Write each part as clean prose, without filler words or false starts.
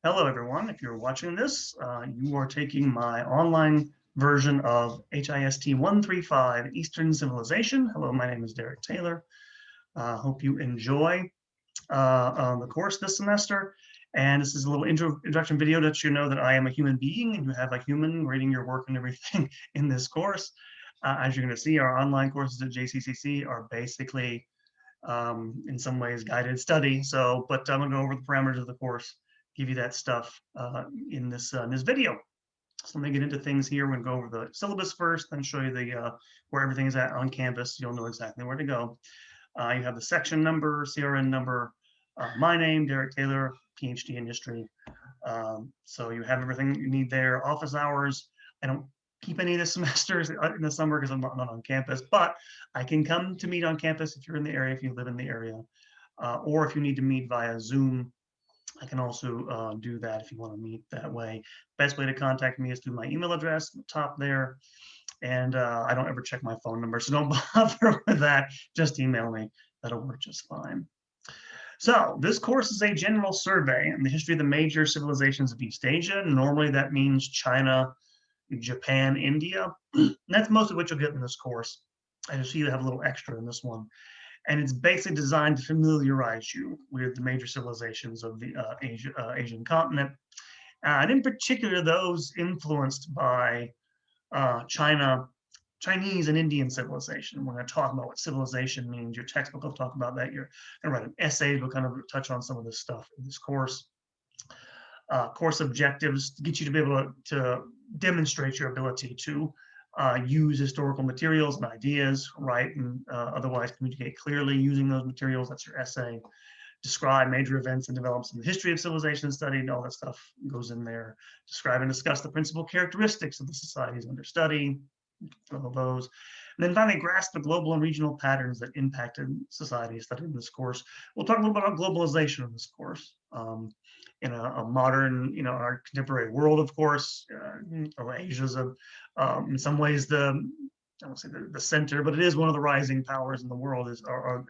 Hello, everyone. If you're watching this, you are taking my online version of HIST 135 Eastern Civilization. Hello, my name is Derek Taylor. Hope you enjoy the course this semester. And this is a little introduction video to let you know that I am a human being and you have a human grading your work and everything in this course. As you're going to see, our online courses at JCCC are basically, in some ways, guided study. But I'm going to go over the parameters of the course, give you that stuff in this video. So let me get into things here. We're going to go over the syllabus first, then show you the where everything is at on campus. You'll know exactly where to go. You have the section number, CRN number, my name, Derek Taylor, PhD in history. So you have everything you need there. Office hours. I don't keep any of the semesters in the summer because I'm not on campus, but I can come to meet on campus if you're in the area, if you live in the area, or if you need to meet via Zoom. I can also do that if you want to meet that way. Best way to contact me is through my email address at the top there. And I don't ever check my phone number, so don't bother with that. Just email me. That'll work just fine. So this course is a general survey in the history of the major civilizations of East Asia. Normally that means China, Japan, India. And that's most of what you'll get in this course. I just see you have a little extra in this one. And it's basically designed to familiarize you with the major civilizations of the Asian continent, and in particular those influenced by Chinese and Indian civilization. We're going to talk about what civilization means. Your textbook will talk about that. You're going to write an essay. We'll kind of touch on some of this stuff in this course. Course objectives to get you to be able to demonstrate your ability to use historical materials and ideas, write and otherwise communicate clearly using those materials. That's your essay. Describe major events and developments in the history of civilization study, and all that stuff goes in there. Describe and discuss the principal characteristics of the societies under study, all of those. And then finally, grasp the global and regional patterns that impacted society studied in this course. We'll talk a little bit about globalization in this course. In a modern, our contemporary world, of course, Asia's in some ways I won't say the center, but it is one of the rising powers in the world. Are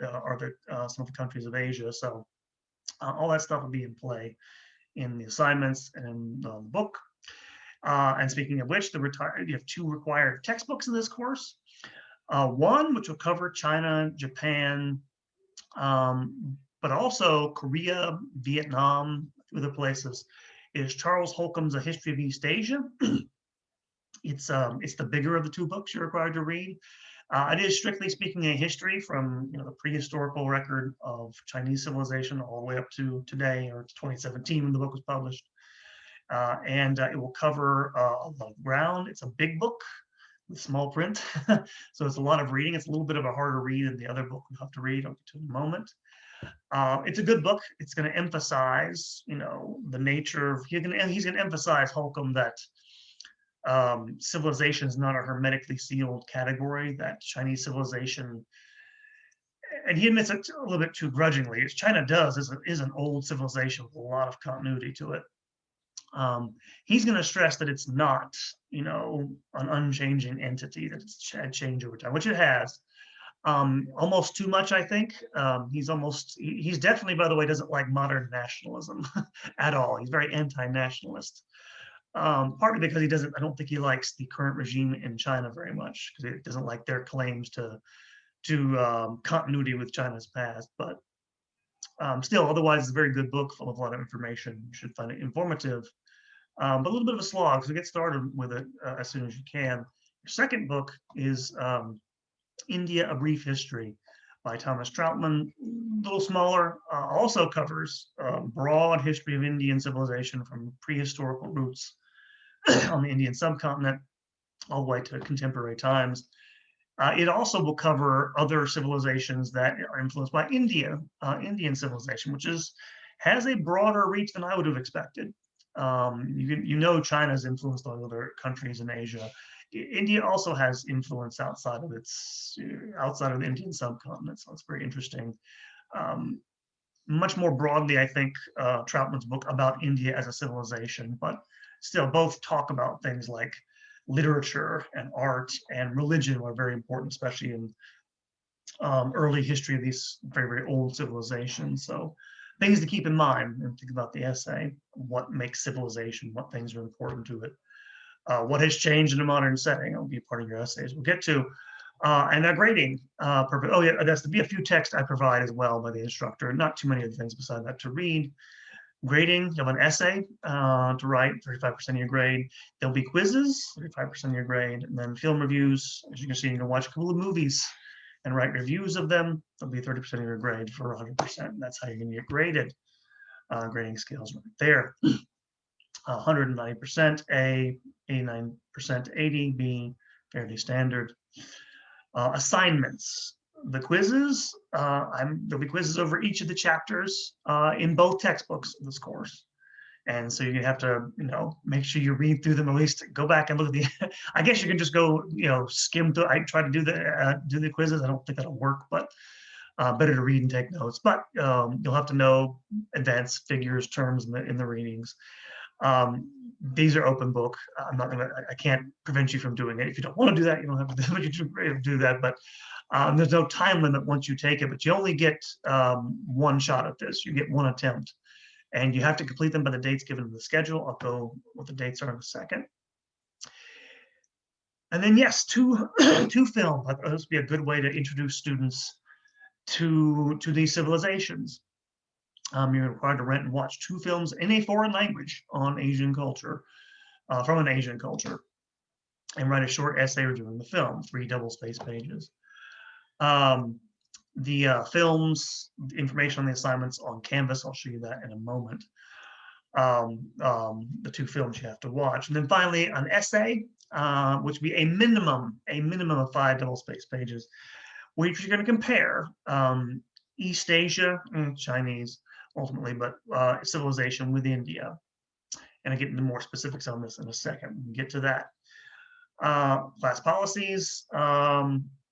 some of the countries of Asia. So all that stuff will be in play in the assignments and in the book. And speaking of which, you have two required textbooks in this course. One which will cover China, Japan, but also Korea, Vietnam, other places, is Charles Holcomb's A History of East Asia. It's the bigger of the two books you're required to read. It is strictly speaking a history from the prehistorical record of Chinese civilization all the way up to today, or 2017 when the book was published. And it will cover a lot of ground. It's a big book with small print, so it's a lot of reading. It's a little bit of a harder read than the other book we have to read. I'll get to in a moment. It's a good book. It's going to emphasize, the nature of. He's going to emphasize Holcomb that civilization is not a hermetically sealed category. That Chinese civilization, and he admits it a little bit too grudgingly, as China does, is an old civilization with a lot of continuity to it. He's going to stress that it's not, an unchanging entity, that it's had change over time, which it has. Almost too much, I think. He's definitely, by the way, doesn't like modern nationalism at all. He's very anti-nationalist. Partly because I don't think he likes the current regime in China very much, because he doesn't like their claims to continuity with China's past. But still, otherwise, it's a very good book full of a lot of information. You should find it informative, but a little bit of a slog. So get started with it as soon as you can. Your second book is India, A Brief History by Thomas Troutman. A little smaller, also covers broad history of Indian civilization from prehistorical roots on the Indian subcontinent all the way to contemporary times. It also will cover other civilizations that are influenced by Indian civilization, which has a broader reach than I would have expected. China's influenced on other countries in Asia. India also has influence outside of the Indian subcontinent, so it's very interesting. Much more broadly, I think, Troutman's book about India as a civilization, but still both talk about things like literature and art and religion are very important, especially in early history of these very, very old civilizations. So things to keep in mind and think about the essay. What makes civilization? What things are important to it? What has changed in a modern setting? It'll be a part of your essays. We'll get to. And that grading purpose. Oh yeah, that's to be a few texts I provide as well by the instructor. Not too many other things beside that to read. Grading, you have an essay to write, 35% of your grade. There'll be quizzes, 35% of your grade, and then film reviews. As you can see, you can watch a couple of movies and write reviews of them. There'll be 30% of your grade for 100%. That's how you're going to get graded. Grading scales right there. 190% A, 89% 80, B, fairly standard. Assignments. The quizzes, there'll be quizzes over each of the chapters in both textbooks of this course. And so you have to, make sure you read through them, at least go back and look at the, I guess you can just go, skim through. I try to do the quizzes. I don't think that'll work, but better to read and take notes. But you'll have to know advanced figures, terms in the readings. These are open book. I can't prevent you from doing it. If you don't want to do that, you don't have to do that. But there's no time limit once you take it, but you only get one shot at this. You get one attempt, and you have to complete them by the dates given in the schedule. I'll go what the dates are in a second. And then yes, two film. This would be a good way to introduce students to these civilizations. You're required to rent and watch 2 films in a foreign language on Asian culture, from an Asian culture, and write a short essay reviewing the film, 3 double-spaced pages. The films, the information on the assignments on Canvas, I'll show you that in a moment. The 2 films you have to watch. And then finally, an essay, which would be a minimum of 5 double-spaced pages, which you're going to compare East Asia, Chinese, ultimately, but civilization with India. And I'll get into more specifics on this in a second. We'll get to that. Class policies,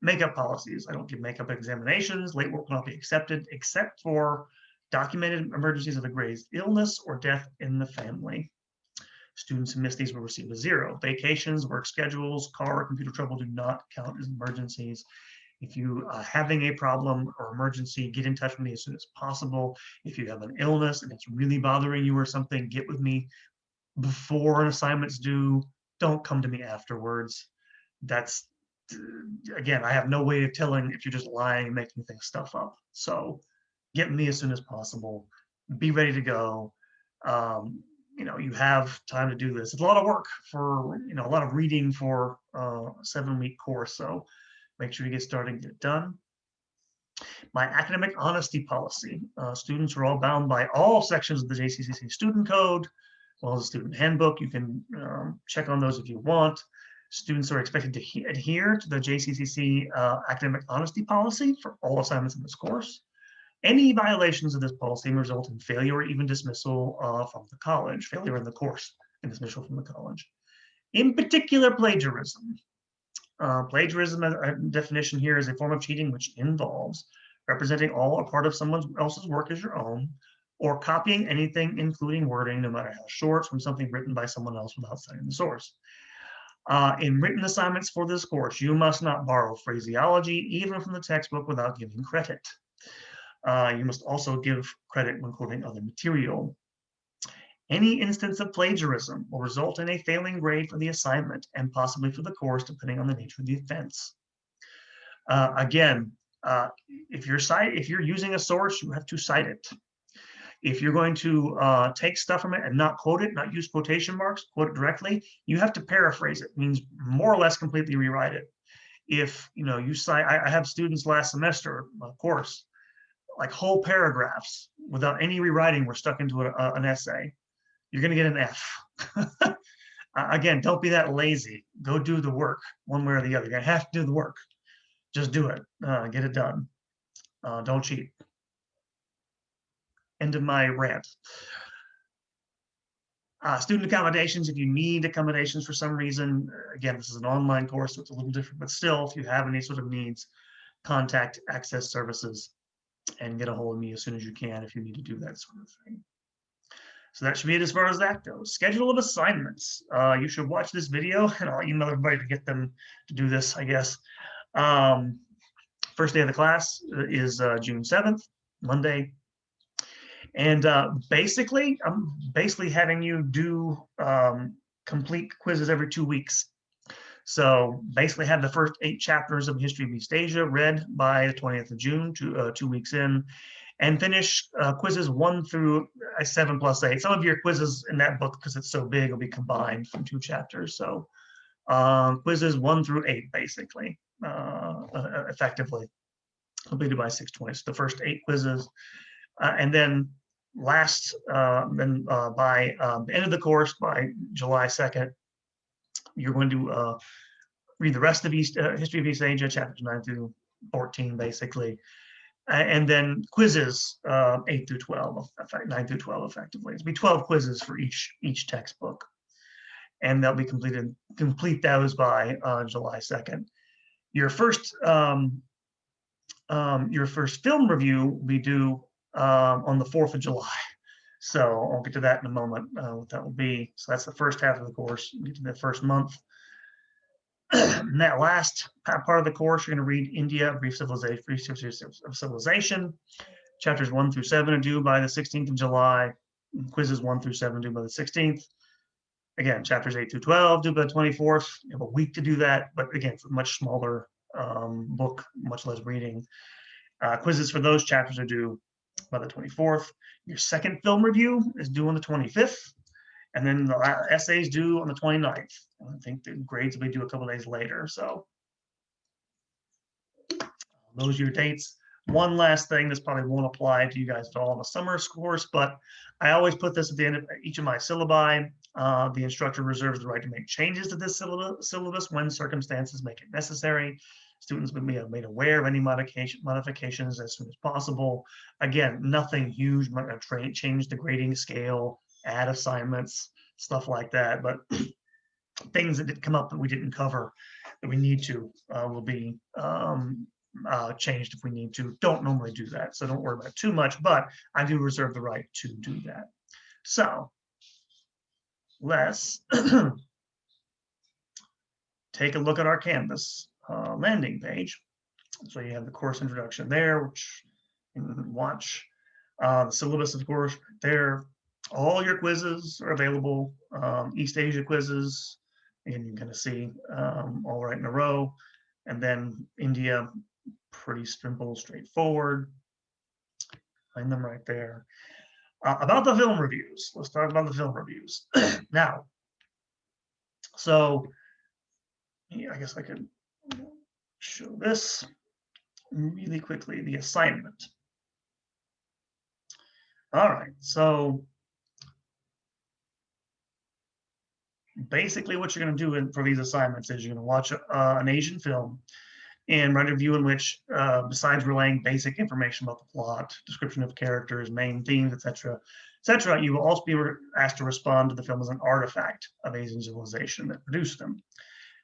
makeup policies. I don't give makeup examinations. Late work will not be accepted except for documented emergencies of a grave illness or death in the family. Students who miss these will receive a 0. Vacations, work schedules, car or computer trouble do not count as emergencies. If you are having a problem or emergency, get in touch with me as soon as possible. If you have an illness and it's really bothering you or something, get with me before an assignment's due. Don't come to me afterwards. That's, again, I have no way of telling if you're just lying and making stuff up. So get with me as soon as possible. Be ready to go. You have time to do this. It's a lot of work for, a lot of reading for a 7-week course. So make sure you get started and get it done. My academic honesty policy. Students are all bound by all sections of the JCCC student code, as well as the student handbook. You can check on those if you want. Students are expected to adhere to the JCCC academic honesty policy for all assignments in this course. Any violations of this policy may result in failure or even dismissal from the college, failure in the course and dismissal from the college. In particular, plagiarism. Plagiarism, a definition here, is a form of cheating which involves representing all or part of someone else's work as your own, or copying anything, including wording, no matter how short, from something written by someone else without citing the source. In written assignments for this course, you must not borrow phraseology, even from the textbook, without giving credit. You must also give credit when quoting other material. Any instance of plagiarism will result in a failing grade for the assignment and possibly for the course, depending on the nature of the offense. Again, if you're using a source, you have to cite it. If you're going to take stuff from it and not quote it, not use quotation marks, quote it directly, you have to paraphrase it. It means more or less completely rewrite it. If you cite, I have students last semester, of course, like whole paragraphs without any rewriting were stuck into an essay. You're going to get an F. Again, don't be that lazy. Go do the work one way or the other. You're going to have to do the work. Just do it. Get it done. Don't cheat. End of my rant. Student accommodations, if you need accommodations for some reason, again, this is an online course, so it's a little different, but still, if you have any sort of needs, contact Access Services and get a hold of me as soon as you can if you need to do that sort of thing. So that should be it as far as that goes. Schedule of assignments. You should watch this video, and I'll email everybody to get them to do this, I guess. First day of the class is June 7th, Monday. And basically, I'm basically having you do complete quizzes every 2 weeks. So basically have the first 8 chapters of History of East Asia read by the 20th of June, 2 weeks in, and finish quizzes 1 through 7+8. Some of your quizzes in that book, because it's so big, will be combined from 2 chapters. So quizzes 1 through 8, basically, effectively completed by 6/20. So the first 8 quizzes, and then by the end of the course, by July 2nd, you're going to read the rest of History of East Asia, chapters 9 through 14, basically, and then quizzes 8 through 12, 9 through 12, effectively. It'll be 12 quizzes for each textbook, and they'll be complete those by July 2nd. Your first film review will be due on the 4th of July. So I'll get to that in a moment, what that will be. So that's the first half of the course. Get to the first month. And that last part of the course, you're going to read India, Brief Civilization, of Civilization. Chapters 1 through 7 are due by the 16th of July. Quizzes 1 through 7 due by the 16th. Again, chapters 8 through 12 due by the 24th. You have a week to do that, but again, it's a much smaller book, much less reading. Quizzes for those chapters are due by the 24th. Your second film review is due on the 25th. And then the essays due on the 29th. I think the grades will be due a couple days later. So those are your dates. One last thing, this probably won't apply to you guys at all in the summer course, but I always put this at the end of each of my syllabi. The instructor reserves the right to make changes to this syllabus when circumstances make it necessary. Students will be made aware of any modifications as soon as possible. Again, nothing huge, change the grading scale, add assignments, stuff like that, but things that did come up that we didn't cover that we need to will be changed if we need to. Don't normally do that, so don't worry about it too much, but I do reserve the right to do that. So let's take a look at our Canvas landing page. So you have the course introduction there, which you can watch. The syllabus, of course, there. All your quizzes are available. East Asia quizzes, and you're going to see all right in a row. And then India, pretty simple, straightforward. Find them right there. About the film reviews, let's talk about the film reviews. Now, so yeah, I guess I could show this really quickly, the assignment. All right, so basically what you're going to do for these assignments is you're going to watch an Asian film and write a review in which, besides relaying basic information about the plot, description of characters, main themes, etc., you will also be asked to respond to the film as an artifact of Asian civilization that produced them.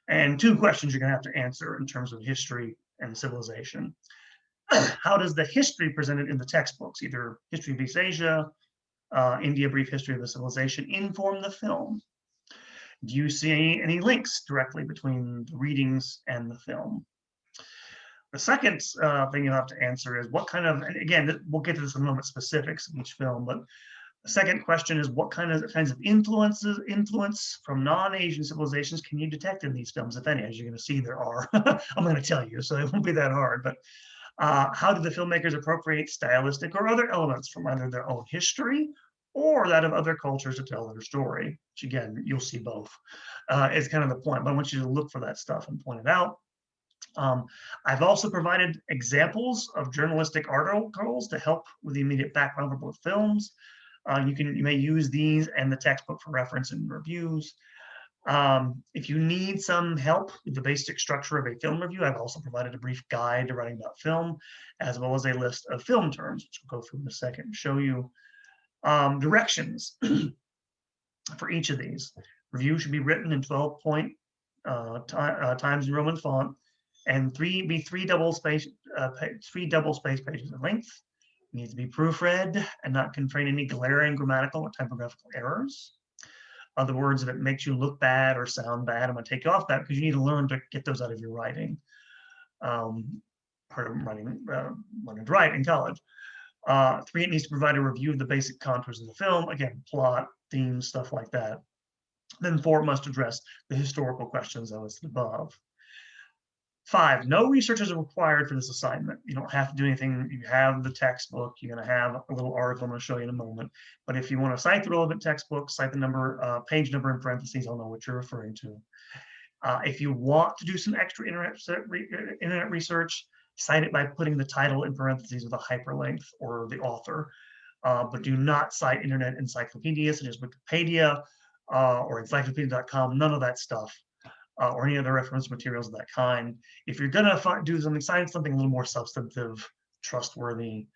And 2 questions you're going to have to answer in terms of history and civilization. How does the history presented in the textbooks, either History of East Asia, India, Brief History of the Civilization, inform the film? Do you see any links directly between the readings and the film? The second thing you'll have to answer is what kind of, and again, we'll get to this in a moment, specifics of each film, but the second question is what kinds of influence from non-Asian civilizations can you detect in these films, if any? As you're going to see, there are. I'm going to tell you, so it won't be that hard, but how do the filmmakers appropriate stylistic or other elements from either their own history or that of other cultures to tell their story? Which again, you'll see both. Is kind of the point, but I want you to look for that stuff and point it out. I've also provided examples of journalistic articles to help with the immediate background for both films. You may use these and the textbook for reference and reviews. If you need some help with the basic structure of a film review, I've also provided a brief guide to writing about film, as well as a list of film terms, which we'll go through in a second and show you. Directions for each of these. Review should be written in 12-point Times New Roman font and three double space pages in length. It needs to be proofread and not contain any glaring grammatical or typographical errors. Other words, if it makes you look bad or sound bad, I'm going to take you off that because you need to learn to get those out of your writing. Part of writing, learning to write in college. 3, it needs to provide a review of the basic contours of the film, again, plot, themes, stuff like that. Then 4, it must address the historical questions I listed above. 5, no research is required for this assignment. You don't have to do anything. You have the textbook. You're going to have a little article I'm going to show you in a moment. But if you want to cite the relevant textbook, cite the number, page number in parentheses, I'll know what you're referring to. If you want to do some extra internet research, cite it by putting the title in parentheses with a hyperlink or the author. But do not cite internet encyclopedias such as Wikipedia or encyclopedia.com, none of that stuff. Or any other reference materials of that kind. If you're gonna do something, sign something a little more substantive, trustworthy,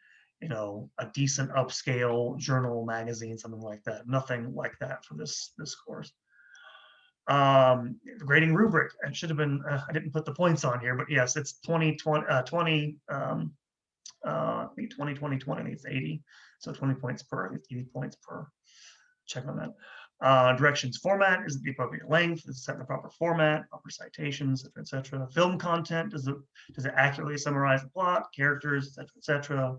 you know, a decent upscale journal, magazine, something like that. Nothing like that for this course. The grading rubric. It should have been. I didn't put the points on here, but yes, it's 20, 20, 20. I think 20, 20, 20. I think it's 80. So 20 points per. I think 80 points per. Check on that. Directions format is the appropriate length, is it set in the proper format, proper citations, etc. Film content, does it accurately summarize the plot, characters, etc.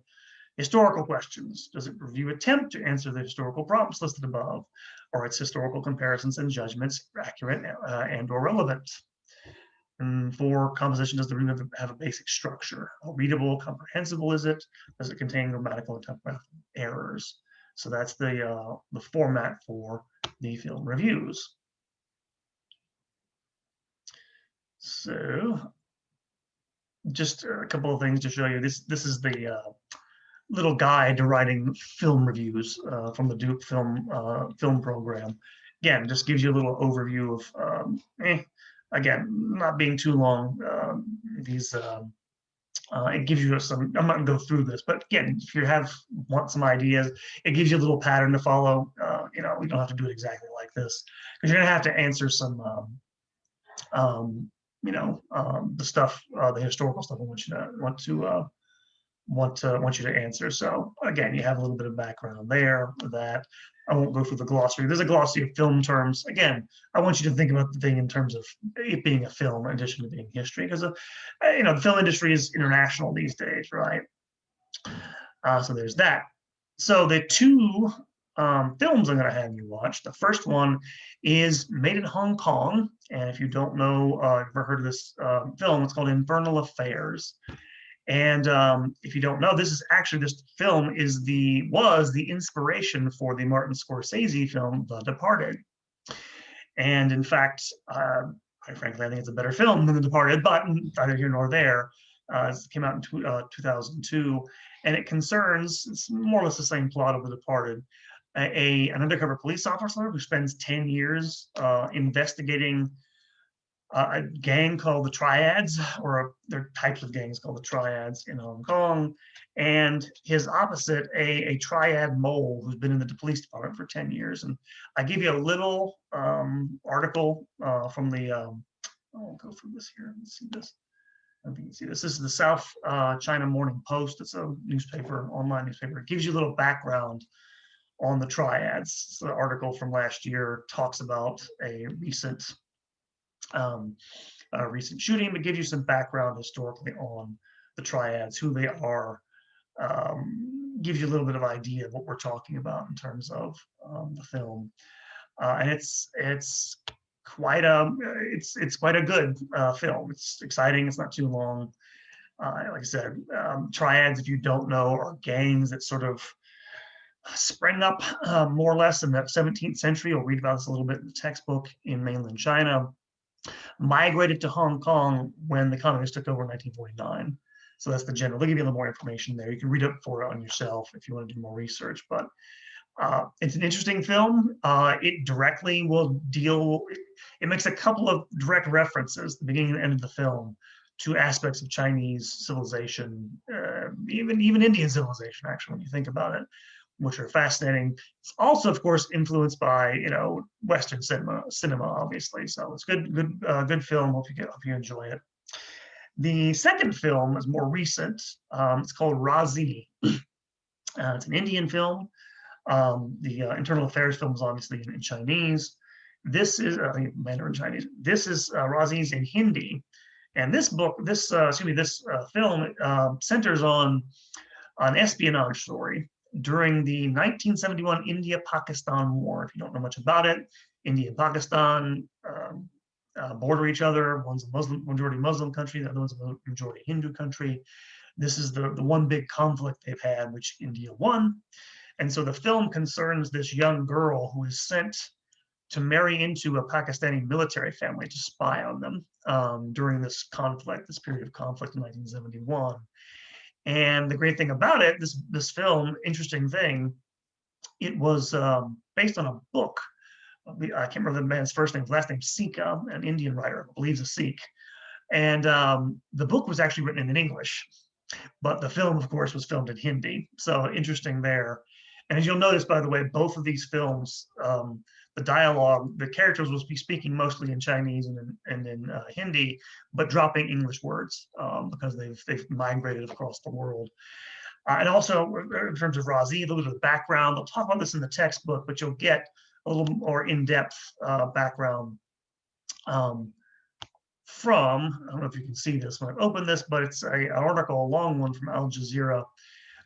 Historical questions, does it review attempt to answer the historical prompts listed above, or its historical comparisons and judgments accurate and or relevant? And 4, composition, does the reading have a basic structure? How readable, comprehensible is it? Does it contain grammatical and typographical errors? So that's the format for the film reviews. So just a couple of things to show you. This is the little guide to writing film reviews from the Duke film program. Again, just gives you a little overview of, again, not being too long. It gives you some, I'm not gonna go through this, but again, if you want some ideas, it gives you a little pattern to follow. You know, we don't have to do it exactly like this, because you're gonna have to answer some, the stuff, the historical stuff I want you to answer. So again, you have a little bit of background there with that. I won't go through the glossary. There's a glossary of film terms. Again, I want you to think about the thing in terms of it being a film in addition to being history, because the film industry is international these days, right? So there's that. So the 2 films I'm going to have you watch. The first one is made in Hong Kong, and if you don't know, ever heard of this film, it's called Infernal Affairs. And if you don't know, this film was the inspiration for the Martin Scorsese film, The Departed. And in fact, quite frankly, I think it's a better film than The Departed, but neither here nor there. It came out in 2002, and it concerns, it's more or less the same plot of The Departed. An undercover police officer who spends 10 years investigating a gang called the Triads, or there are types of gangs called the Triads in Hong Kong, and his opposite, a triad mole who's been in the police department for 10 years. And I give you a little article from the, I'll go through this here. Let's see this. I don't think you can see this. This is the South China Morning Post. It's a newspaper, online newspaper. It gives you a little background on the Triads. So the article from last year talks about a recent shooting, but gives you some background historically on the Triads, who they are, gives you a little bit of idea of what we're talking about in terms of the film, and it's quite a good film. It's exciting. It's not too long. Like I said, Triads, if you don't know, are gangs that sort of sprang up more or less in the 17th century. You'll read about this a little bit in the textbook, in mainland China. Migrated to Hong Kong when the communists took over in 1949. So that's the general. They'll give you a little more information there. You can read up for it on yourself if you want to do more research. But it's an interesting film. It directly will deal. It makes a couple of direct references, the beginning and end of the film, to aspects of Chinese civilization, even Indian civilization, actually, when you think about it, which are fascinating. It's also, of course, influenced by Western cinema, obviously. So it's good film. Hope you enjoy it. The second film is more recent. It's called Razi. It's an Indian film. The Internal Affairs film is obviously in Chinese. This is Mandarin Chinese. This is Razi's in Hindi, and this film centers on an espionage story during the 1971 India-Pakistan War. If you don't know much about it, India and Pakistan border each other. One's a majority Muslim country, the other one's a majority Hindu country. This is the one big conflict they've had, which India won. And so the film concerns this young girl who is sent to marry into a Pakistani military family to spy on them during this conflict, this period of conflict in 1971. And the great thing about it, this film, interesting thing, it was based on a book. I can't remember the man's first name, last name Sika, an Indian writer, I believe a Sikh. And the book was actually written in English, but the film, of course, was filmed in Hindi. So interesting there. And as you'll notice, by the way, both of these films, the dialogue, the characters will be speaking mostly in Chinese and in Hindi, but dropping English words because they've migrated across the world. And also, in terms of Razi, a little bit of the background, they'll talk about this in the textbook, but you'll get a little more in-depth background from, I don't know if you can see this when I open this, but it's an article, a long one from Al Jazeera,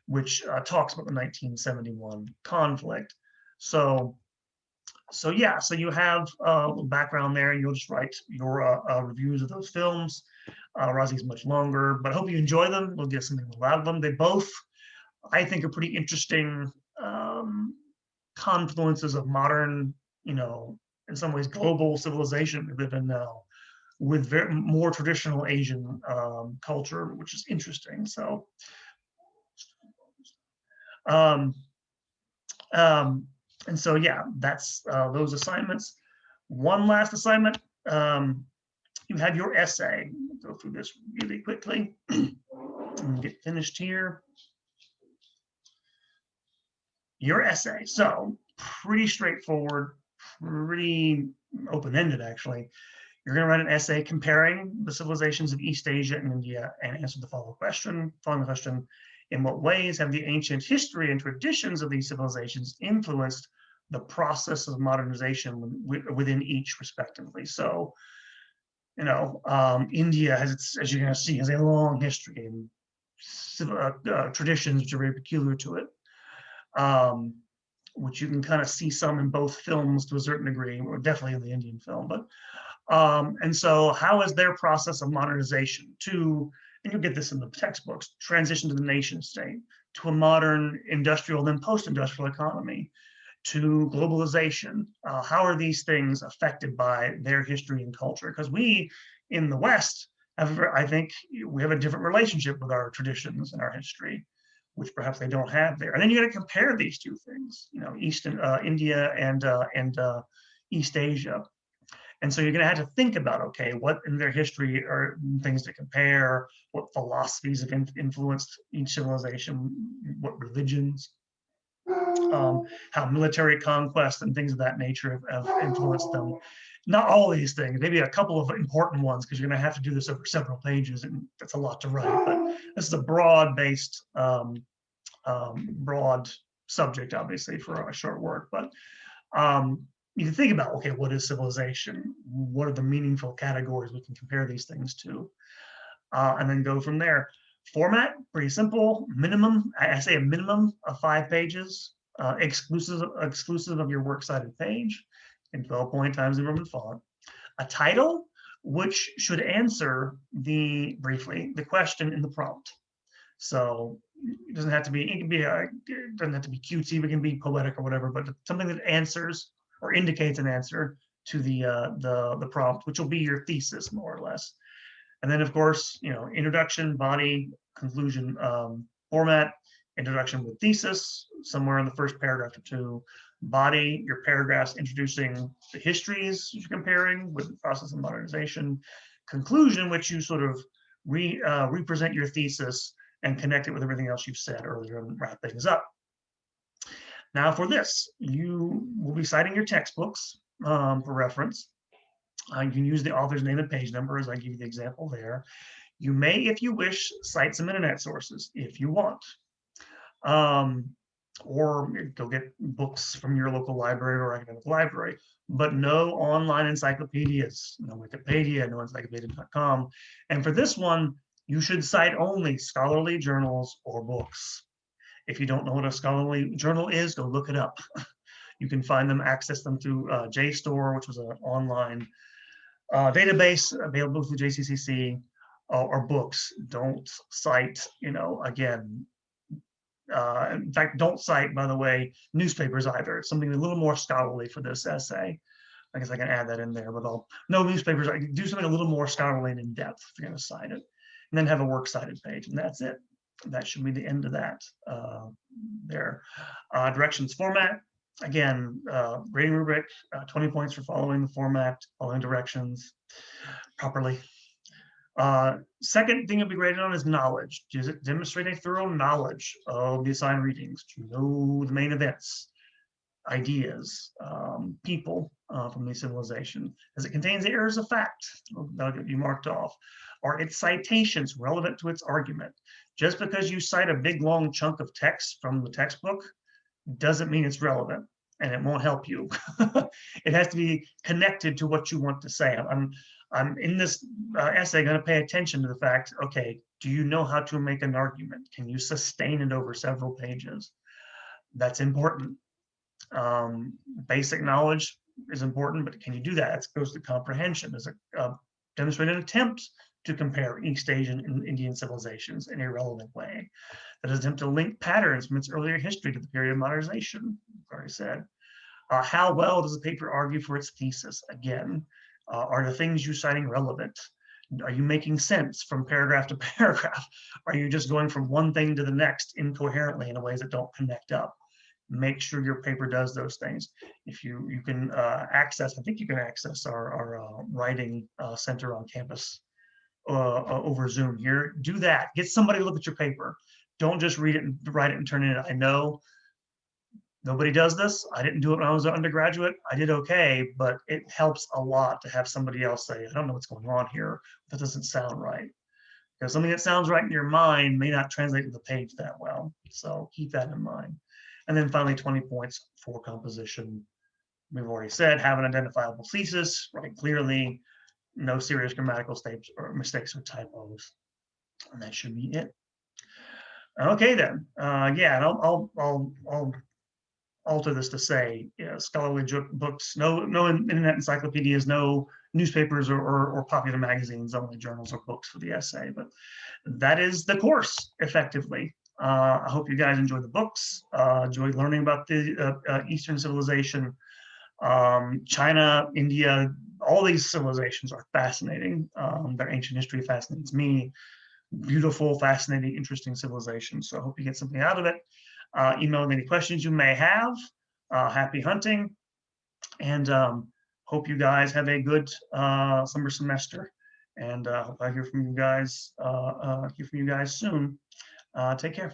which talks about the 1971 conflict. So yeah, so you have a little background there, and you'll just write your reviews of those films. Razi's much longer, but I hope you enjoy them. We'll get something out of them. They both, I think, are pretty interesting confluences of modern, in some ways, global civilization we live in now, with more traditional Asian culture, which is interesting. So, and so, yeah, that's those assignments. One last assignment, you have your essay. I'll go through this really quickly and get finished here. Your essay, so pretty straightforward, pretty open-ended, actually. You're going to write an essay comparing the civilizations of East Asia and India and answer the following question. In what ways have the ancient history and traditions of these civilizations influenced the process of modernization within each, respectively? So, India has, as you're going to see, has a long history and traditions which are very peculiar to it, which you can kind of see some in both films to a certain degree, or definitely in the Indian film. But and so, how is their process of modernization to, and you'll get this in the textbooks, transition to the nation state, to a modern industrial, then post-industrial economy, to globalization? How are these things affected by their history and culture? Because we in the West I think we have a different relationship with our traditions and our history, which perhaps they don't have there. And then you got to compare these two things, India and East Asia. And so you're going to have to think about, okay, what in their history are things to compare, what philosophies have influenced each civilization, what religions, how military conquest and things of that nature have influenced them. Not all these things, maybe a couple of important ones, because you're going to have to do this over several pages, and that's a lot to write. But this is a broad-based, broad subject, obviously, for a short work. But you think about, okay, what is civilization? What are the meaningful categories we can compare these things to? And then go from there. Format, pretty simple. Minimum, I say a minimum of 5 pages, exclusive of your works cited page, in 12-point Times New Roman font. A title, which should answer briefly the question in the prompt. So it doesn't have to be, it doesn't have to be cutesy, it can be poetic or whatever, but something that answers or indicates an answer to the prompt, which will be your thesis, more or less. And then, of course, introduction, body, conclusion, format, introduction with thesis, somewhere in the first paragraph or two. Body, your paragraphs introducing the histories you're comparing with the process of modernization. Conclusion, which you sort of represent your thesis and connect it with everything else you've said earlier and wrap things up. Now for this, you will be citing your textbooks for reference. You can use the author's name and page number, as I give you the example there. You may, if you wish, cite some internet sources if you want. Or go get books from your local library or academic library, but no online encyclopedias, no Wikipedia, no encyclopedia.com. And for this one, you should cite only scholarly journals or books. If you don't know what a scholarly journal is, go look it up. You can find them, access them through JSTOR, which was an online database available through JCCC, or books. Don't cite, again, in fact, don't cite, by the way, newspapers either. It's something a little more scholarly for this essay. I guess I can add that in there, but no newspapers. I can do something a little more scholarly and in depth if you're going to cite it, and then have a works cited page, and that's it. That should be the end of that. There. Directions format. Again, grading rubric, 20 points for following the format, following directions properly. Second thing you'll be graded on is knowledge. Does it demonstrate a thorough knowledge of the assigned readings? Do you know the main events, ideas, people from the civilization? As it contains errors of fact, that'll get you marked off. Are its citations relevant to its argument? Just because you cite a big long chunk of text from the textbook doesn't mean it's relevant, and it won't help you. It has to be connected to what you want to say. I'm in this essay going to pay attention to the fact, okay, do you know how to make an argument? Can you sustain it over several pages? That's important. Basic knowledge is important, but can you do that? It goes to comprehension. Does it demonstrate an attempt to compare East Asian and Indian civilizations in a relevant way? That is attempt to link patterns from its earlier history to the period of modernization, I've already said. How well does the paper argue for its thesis? Again, are the things you're citing relevant? Are you making sense from paragraph to paragraph? Are you just going from one thing to the next incoherently in ways that don't connect up? Make sure your paper does those things. If you can access, I think you can access our writing center on campus over Zoom here. Do that. Get somebody to look at your paper. Don't just read it and write it and turn it in. I know nobody does this. I didn't do it when I was an undergraduate. I did okay, but it helps a lot to have somebody else say, I don't know what's going on here. That doesn't sound right. Because something that sounds right in your mind may not translate to the page that well. So keep that in mind. And then finally, 20 points for composition. We've already said, have an identifiable thesis, write clearly, no serious grammatical mistakes or typos. And that should be it. Okay, then. Yeah, and I'll alter this to say, scholarly books, no internet encyclopedias, no newspapers or popular magazines, only journals or books for the essay. But that is the course, effectively. I hope you guys enjoy the books, enjoy learning about the Eastern civilization. China, India, all these civilizations are fascinating. Their ancient history fascinates me. Beautiful, fascinating, interesting civilizations. So I hope you get something out of it. Email me any questions you may have. Happy hunting, and hope you guys have a good summer semester. And hope I hear from you guys. Soon. Take care.